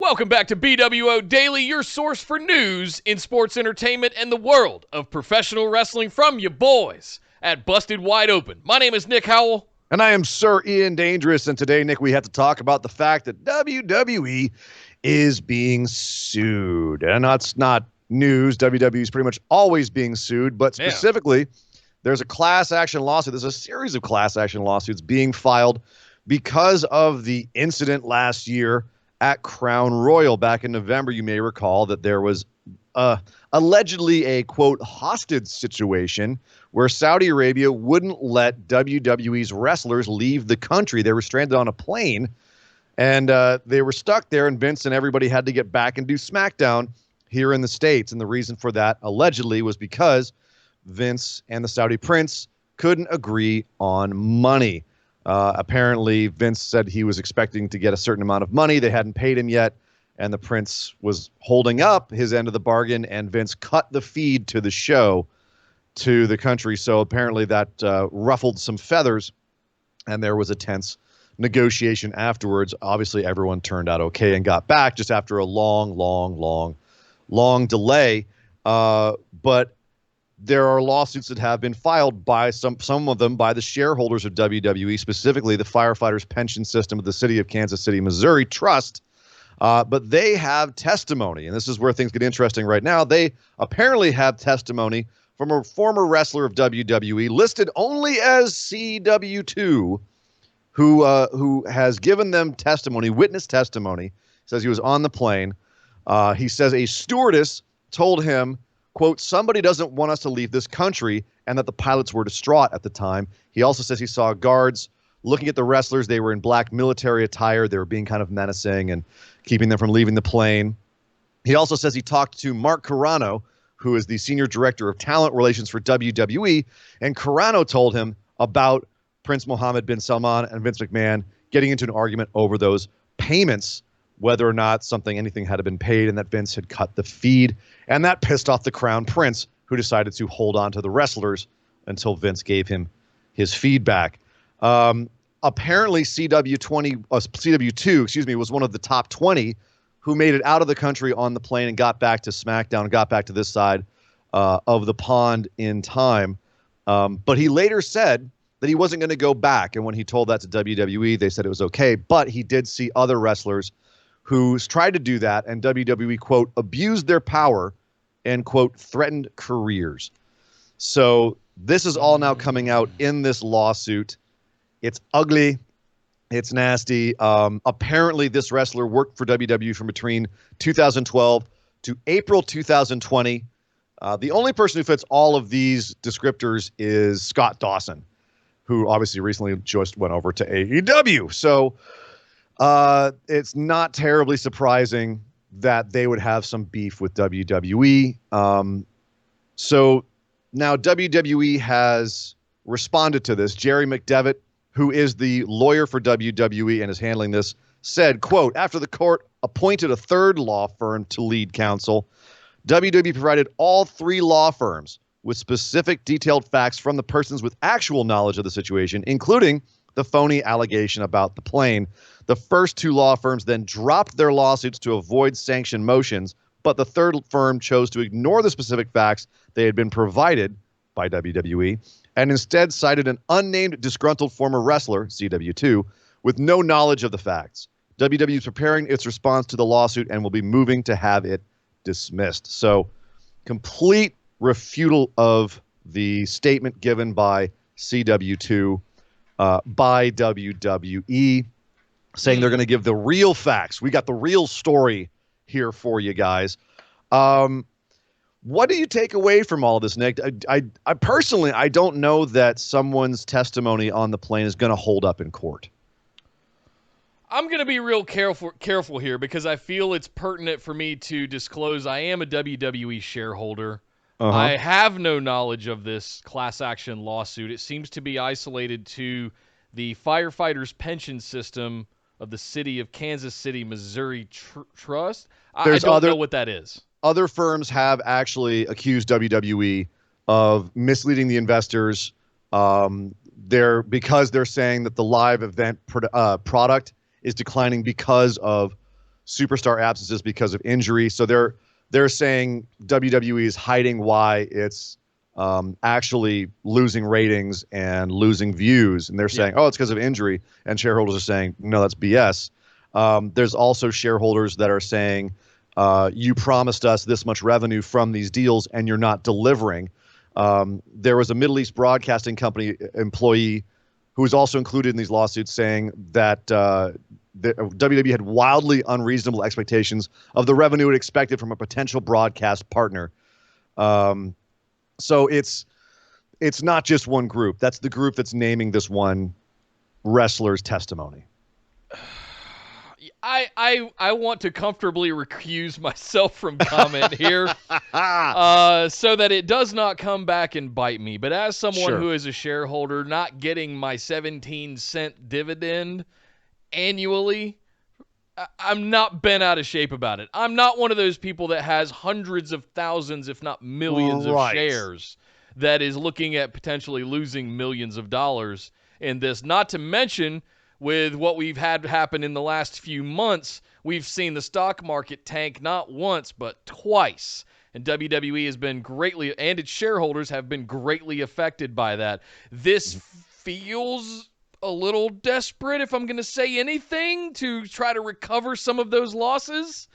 Welcome back to BWO Daily, your source for news in sports entertainment and the world of professional wrestling from your boys at Busted Wide Open. My name is Nick Howell. And I am Sir Ian Dangerous. And today, Nick, we have to talk about the fact that WWE is being sued. And that's not news. WWE is pretty much always being sued. But specifically, there's a class action lawsuit. There's a series of class action lawsuits being filed because of the incident last year at Crown Royal. Back in November, you may recall that there was allegedly a, quote, hostage situation where Saudi Arabia wouldn't let WWE's wrestlers leave the country. They were stranded on a plane, and they were stuck there, and Vince and everybody had to get back and do SmackDown here in the States. And the reason for that, allegedly, was because Vince and the Saudi prince couldn't agree on money. Apparently, Vince said he was expecting to get a certain amount of money. They hadn't paid him yet, and the prince was holding up his end of the bargain, and Vince cut the feed to the show to the country. So apparently that ruffled some feathers, and there was a tense negotiation afterwards. Obviously, everyone turned out okay and got back just after a long delay. But there are lawsuits that have been filed by some of them by the shareholders of WWE, specifically the Firefighters Pension System of the City of Kansas City, Missouri Trust. But they have testimony, and this is where things get interesting right now. They apparently have testimony from a former wrestler of WWE listed only as CW2, who has given them testimony, witness testimony, says he was on the plane. He says a stewardess told him, quote, somebody doesn't want us to leave this country, and that the pilots were distraught at the time. He also says he saw guards looking at the wrestlers. They were in black military attire. They were being kind of menacing and keeping them from leaving the plane. He also says he talked to Mark Carrano, who is the senior director of talent relations for WWE, and Carrano told him about Prince Mohammed bin Salman and Vince McMahon getting into an argument over those payments, whether or not anything had been paid, and that Vince had cut the feed. And that pissed off the Crown Prince, who decided to hold on to the wrestlers until Vince gave him his feedback. Apparently, CW2, was one of the top 20 who made it out of the country on the plane and got back to SmackDown and got back to this side of the pond in time. But he later said that he wasn't going to go back. And when he told that to WWE, they said it was okay. But he did see other wrestlers who tried to do that, and WWE, quote, abused their power and, quote, threatened careers. So this is all now coming out in this lawsuit. It's ugly. It's nasty. Apparently, this wrestler worked for WWE from between 2012 to April 2020. The only person who fits all of these descriptors is Scott Dawson, who obviously recently just went over to AEW. So it's not terribly surprising that they would have some beef with WWE. So now WWE has responded to this. Jerry McDevitt, who is the lawyer for WWE and is handling this, said, quote, after the court appointed a third law firm to lead counsel, WWE provided all three law firms with specific detailed facts from the persons with actual knowledge of the situation, including the phony allegation about the plane. The first two law firms then dropped their lawsuits to avoid sanction motions, but the third firm chose to ignore the specific facts they had been provided by WWE and instead cited an unnamed disgruntled former wrestler, CW2, with no knowledge of the facts. WWE is preparing its response to the lawsuit and will be moving to have it dismissed. So, complete refutal of the statement given by CW2 by WWE, saying they're going to give the real facts. We got the real story here for you guys. What do you take away from all of this, Nick? I personally, I don't know that someone's testimony on the plane is going to hold up in court. I'm going to be real careful here because I feel it's pertinent for me to disclose I am a WWE shareholder. I have no knowledge of this class action lawsuit. It seems to be isolated to the Firefighters Pension System of the City of Kansas City, Missouri Trust. I don't know what that is. Other firms have actually accused WWE of misleading the investors. Because they're saying that the live event product is declining because of superstar absences because of injury. So they're saying WWE is hiding why it's actually losing ratings and losing views. And they're saying, oh, it's because of injury. And shareholders are saying, no, that's BS. There's also shareholders that are saying, you promised us this much revenue from these deals and you're not delivering. There was a Middle East broadcasting company employee who was also included in these lawsuits saying that the WWE had wildly unreasonable expectations of the revenue it expected from a potential broadcast partner. So it's not just one group. That's the group that's naming this one wrestler's testimony. I want to comfortably recuse myself from comment here so that it does not come back and bite me. But as someone who is a shareholder not getting my 17-cent dividend annually, I'm not bent out of shape about it. I'm not one of those people that has hundreds of thousands, if not millions of shares that is looking at potentially losing millions of dollars in this. Not to mention, with what we've had happen in the last few months, we've seen the stock market tank not once, but twice. And WWE has been greatly, and its shareholders have been greatly affected by that. This feels a little desperate, if I'm going to say anything, to try to recover some of those losses.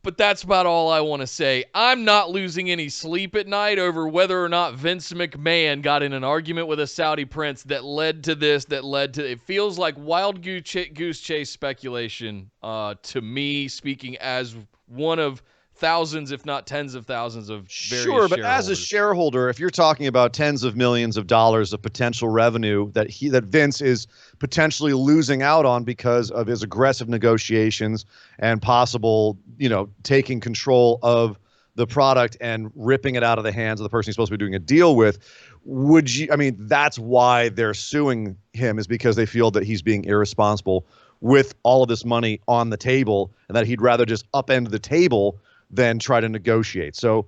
But that's about all I want to say. I'm not losing any sleep at night over whether or not Vince McMahon got in an argument with a Saudi prince that led to this, it feels like wild goose chase speculation to me, speaking as one of thousands, if not tens of thousands of various but as a shareholder, if you're talking about tens of millions of dollars of potential revenue that Vince is potentially losing out on because of his aggressive negotiations and possible, taking control of the product and ripping it out of the hands of the person he's supposed to be doing a deal with, that's why they're suing him, is because they feel that he's being irresponsible with all of this money on the table and that he'd rather just upend the table than try to negotiate. So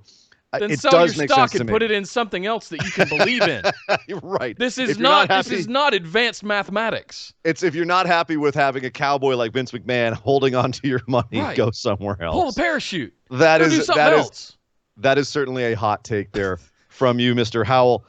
then it sell does your make stock sense and to put me. it in something else that you can believe in. You're right. This is not advanced mathematics. It's if you're not happy with having a cowboy like Vince McMahon holding on to your money, go somewhere else. Pull a parachute. That do something else. That is certainly a hot take there from you, Mr. Howell.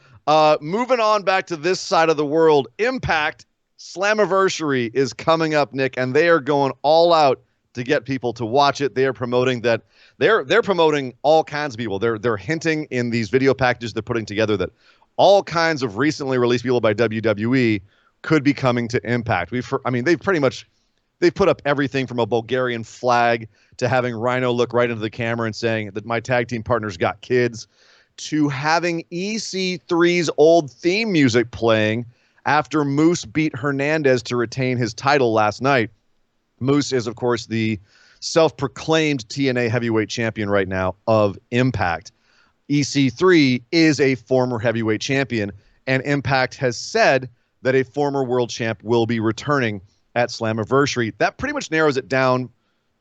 Moving on back to this side of the world, Impact Slammiversary is coming up, Nick, and they are going all out to get people to watch it. They are promoting that. They're promoting all kinds of people. They're hinting in these video packages they're putting together that all kinds of recently released people by WWE could be coming to Impact. They've put up everything from a Bulgarian flag to having Rhino look right into the camera and saying that my tag team partner's got kids, to having EC3's old theme music playing after Moose beat Hernandez to retain his title last night. Moose is, of course, the self-proclaimed TNA heavyweight champion right now of Impact. EC3 is a former heavyweight champion, and Impact has said that a former world champ will be returning at Slammiversary. That pretty much narrows it down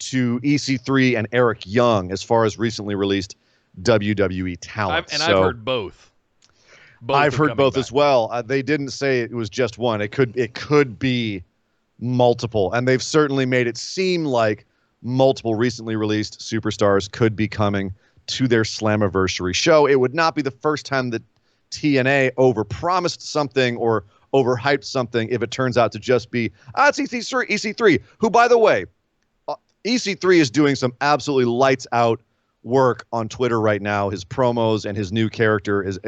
to EC3 and Eric Young as far as recently released WWE talent. I've heard both. I've heard both as well. They didn't say it was just one. It could be multiple, and they've certainly made it seem like multiple recently released superstars could be coming to their Slammiversary show. It would not be the first time that TNA overpromised something or overhyped something if it turns out to just be, it's EC3, who, by the way, EC3 is doing some absolutely lights out work on Twitter right now. His promos and his new character is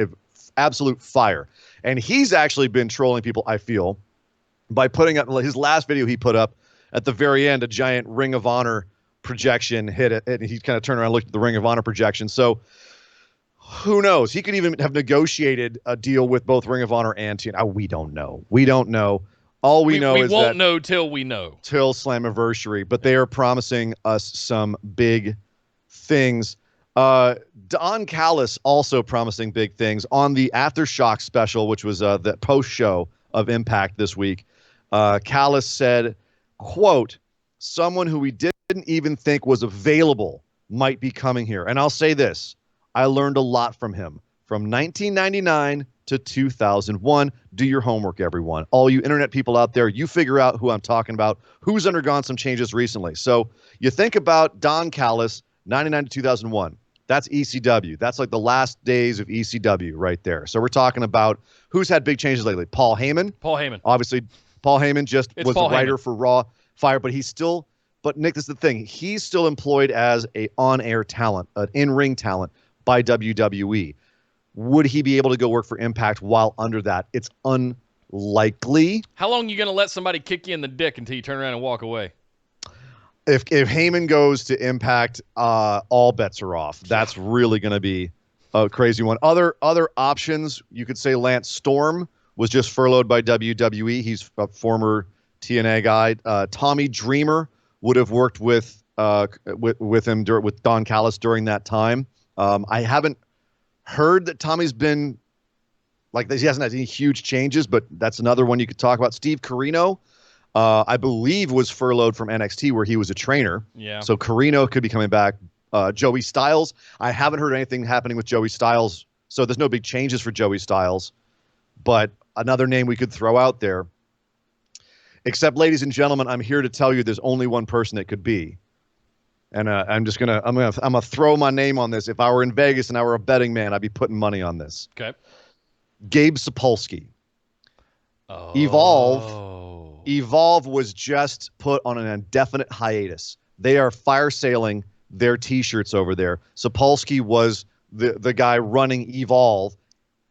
absolute fire. And he's actually been trolling people, I feel, by putting up his last video he put up at the very end, a giant Ring of Honor projection hit it, and he kind of turned around and looked at the Ring of Honor projection. So who knows? He could even have negotiated a deal with both Ring of Honor and TNA. We don't know. All we know is that we won't know till we know. Till Slammiversary. But they are promising us some big things. Don Callis also promising big things on the Aftershock special, which was the post show of Impact this week. Callis said, quote, someone who we didn't even think was available might be coming here. And I'll say this, I learned a lot from him from 1999 to 2001. Do your homework, everyone. All you internet people out there, you figure out who I'm talking about, who's undergone some changes recently. So you think about Don Callis, 99 to 2001. That's ECW. That's like the last days of ECW right there. So we're talking about who's had big changes lately. Paul Heyman. Obviously, Paul Heyman was the writer for Raw Fire, but but Nick, this is the thing. He's still employed as a on-air talent, an in-ring talent by WWE. Would he be able to go work for Impact while under that? It's unlikely. How long are you going to let somebody kick you in the dick until you turn around and walk away? If Heyman goes to Impact, all bets are off. That's really going to be a crazy one. Other options, you could say Lance Storm was just furloughed by WWE. He's a former TNA guy. Tommy Dreamer would have worked with him with Don Callis during that time. I haven't heard that Tommy's been like this. He hasn't had any huge changes, but that's another one you could talk about. Steve Corino, I believe, was furloughed from NXT where he was a trainer. Yeah. So Corino could be coming back. Joey Styles, I haven't heard anything happening with Joey Styles, so there's no big changes for Joey Styles. But another name we could throw out there. Except, ladies and gentlemen, I'm here to tell you there's only one person it could be. And I'm gonna throw my name on this. If I were in Vegas and I were a betting man, I'd be putting money on this. Okay. Gabe Sapolsky. Oh. Evolve was just put on an indefinite hiatus. They are fire sailing their T-shirts over there. Sapolsky was the guy running Evolve,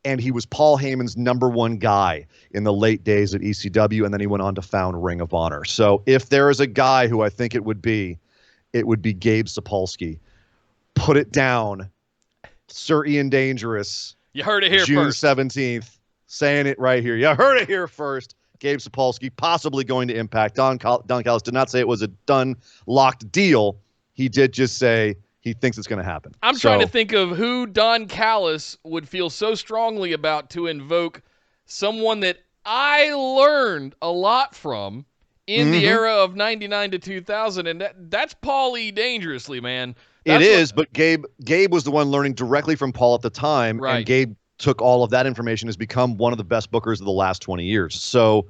and he was Paul Heyman's number one guy in the late days at ECW, and then he went on to found Ring of Honor. So if there is a guy who I think it would be Gabe Sapolsky. Put it down. Sir Ian Dangerous. You heard it here June first. 17th. Saying it right here. You heard it here first. Gabe Sapolsky possibly going to Impact. Don Callis did not say it was a done, locked deal. He did just say he thinks it's going to happen. I'm trying to think of who Don Callis would feel so strongly about to invoke someone that I learned a lot from in the era of 99 to 2000, and that's Paul E. Dangerously, man. But Gabe was the one learning directly from Paul at the time, right. And Gabe took all of that information, has become one of the best bookers of the last 20 years. So,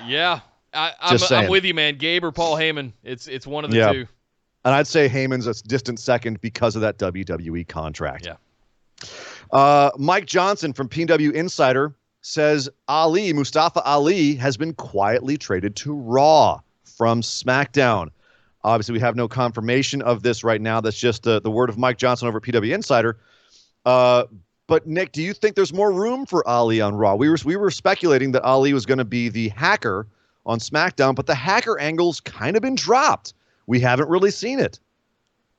yeah, I'm with you, man. Gabe or Paul Heyman, it's one of the two. And I'd say Heyman's a distant second because of that WWE contract. Yeah. Mike Johnson from PW Insider says Mustafa Ali has been quietly traded to Raw from SmackDown. Obviously, we have no confirmation of this right now. That's just the word of Mike Johnson over at PW Insider. But Nick, do you think there's more room for Ali on Raw? We were speculating that Ali was going to be the hacker on SmackDown, but the hacker angle's kind of been dropped. We haven't really seen it.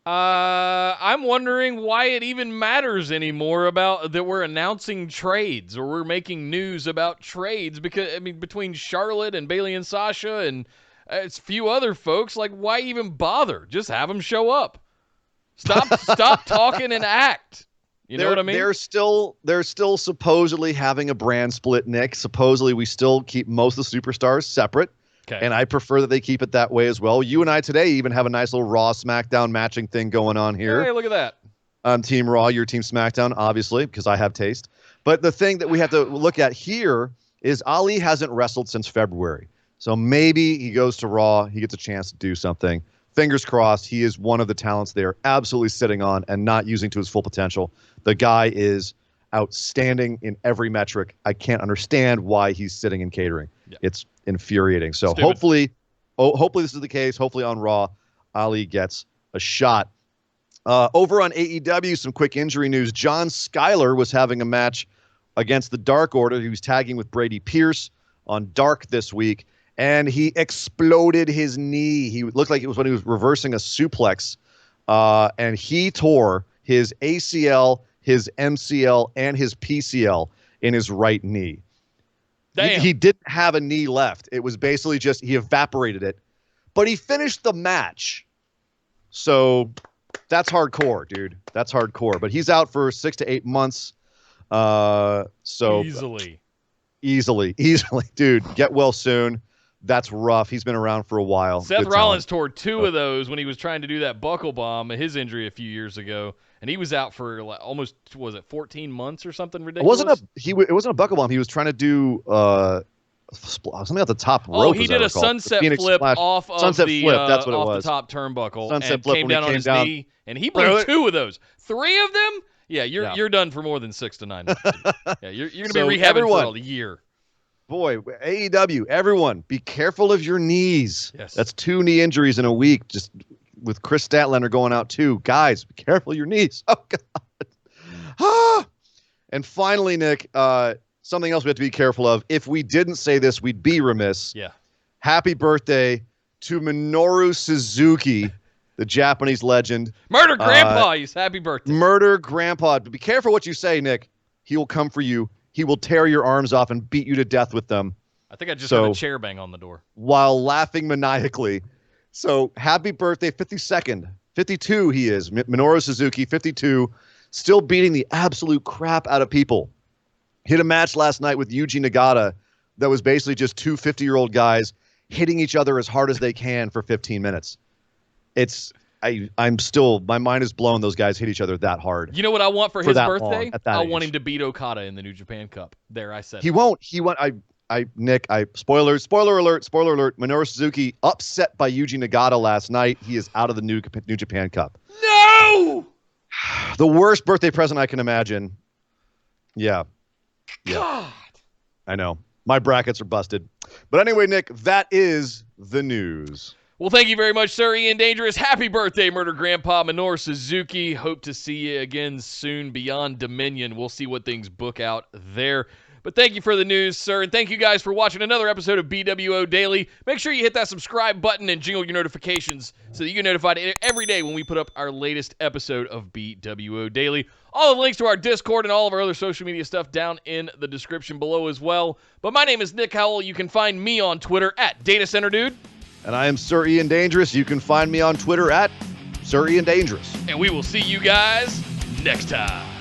I'm wondering why it even matters anymore about that we're announcing trades or we're making news about trades, because between Charlotte and Bayley and Sasha and it's a few other folks, like, why even bother? Just have them show up. Stop talking and act. You know what I mean? They're still supposedly having a brand split, Nick. Supposedly we still keep most of the superstars separate. Okay. And I prefer that they keep it that way as well. You and I today even have a nice little Raw SmackDown matching thing going on here. Hey, look at that. I'm Team Raw, you're Team SmackDown, obviously, because I have taste. But the thing that we have to look at here is Ali hasn't wrestled since February. So maybe he goes to Raw, he gets a chance to do something. Fingers crossed, he is one of the talents they're absolutely sitting on and not using to his full potential. The guy is outstanding in every metric. I can't understand why he's sitting in catering. Yeah. It's infuriating. So hopefully this is the case. Hopefully on Raw, Ali gets a shot. Over on AEW, some quick injury news. John Skyler was having a match against the Dark Order. He was tagging with Brady Pierce on Dark this week, and he exploded his knee. He looked like it was when he was reversing a suplex, and he tore his ACL, his MCL, and his PCL in his right knee. Damn. He didn't have a knee left. It was basically just he evaporated it. But he finished the match. So that's hardcore, dude. That's hardcore. But he's out for 6 to 8 months. So easily. Dude, get well soon. That's rough. He's been around for a while. Seth Rollins tore 2 of those when he was trying to do that buckle bomb, his injury a few years ago. and he was out for like almost, was it 14 months or something ridiculous? It wasn't a buckle bomb. He was trying to do something at the top rope. Oh, he did a sunset flip off of that's what it was. The top turnbuckle Sunset and flip came when down he on came his down. knee, and he blew 2 of those. 3 of them? Yeah, you're done for more than 6 to 9 months. Yeah, you're going to be rehabbing for a year. Boy, AEW, everyone, be careful of your knees. Yes. That's 2 knee injuries in a week, just with Chris Statlander going out too. Guys, be careful of your knees. Oh, God. And finally, Nick, something else we have to be careful of. If we didn't say this, we'd be remiss. Yeah. Happy birthday to Minoru Suzuki, the Japanese legend. Murder Grandpa, happy birthday. Murder Grandpa. But be careful what you say, Nick. He will come for you. He will tear your arms off and beat you to death with them. I think I just heard a chair bang on the door. While laughing maniacally. So happy birthday, 52nd. 52 he is. Minoru Suzuki, 52. Still beating the absolute crap out of people. Hit a match last night with Yuji Nagata that was basically just 2 50-year-old guys hitting each other as hard as they can for 15 minutes. I'm still, my mind is blown those guys hit each other that hard. You know what I want for his birthday? I age. want him to beat Okada in the New Japan Cup. There, I said he won't. Nick, spoiler alert, Minoru Suzuki upset by Yuji Nagata last night. He is out of the New Japan Cup. No! The worst birthday present I can imagine. Yeah. God. I know. My brackets are busted. But anyway, Nick, that is the news. Well, thank you very much, sir. Ian Dangerous. Happy birthday, Murder Grandpa Minoru Suzuki. Hope to see you again soon beyond Dominion. We'll see what things book out there. But thank you for the news, sir. And thank you guys for watching another episode of BWO Daily. Make sure you hit that subscribe button and jingle your notifications so that you get notified every day when we put up our latest episode of BWO Daily. All the links to our Discord and all of our other social media stuff down in the description below as well. But my name is Nick Howell. You can find me on Twitter at DataCenterDude. And I am Sir Ian Dangerous. You can find me on Twitter at Sir Ian Dangerous. And we will see you guys next time.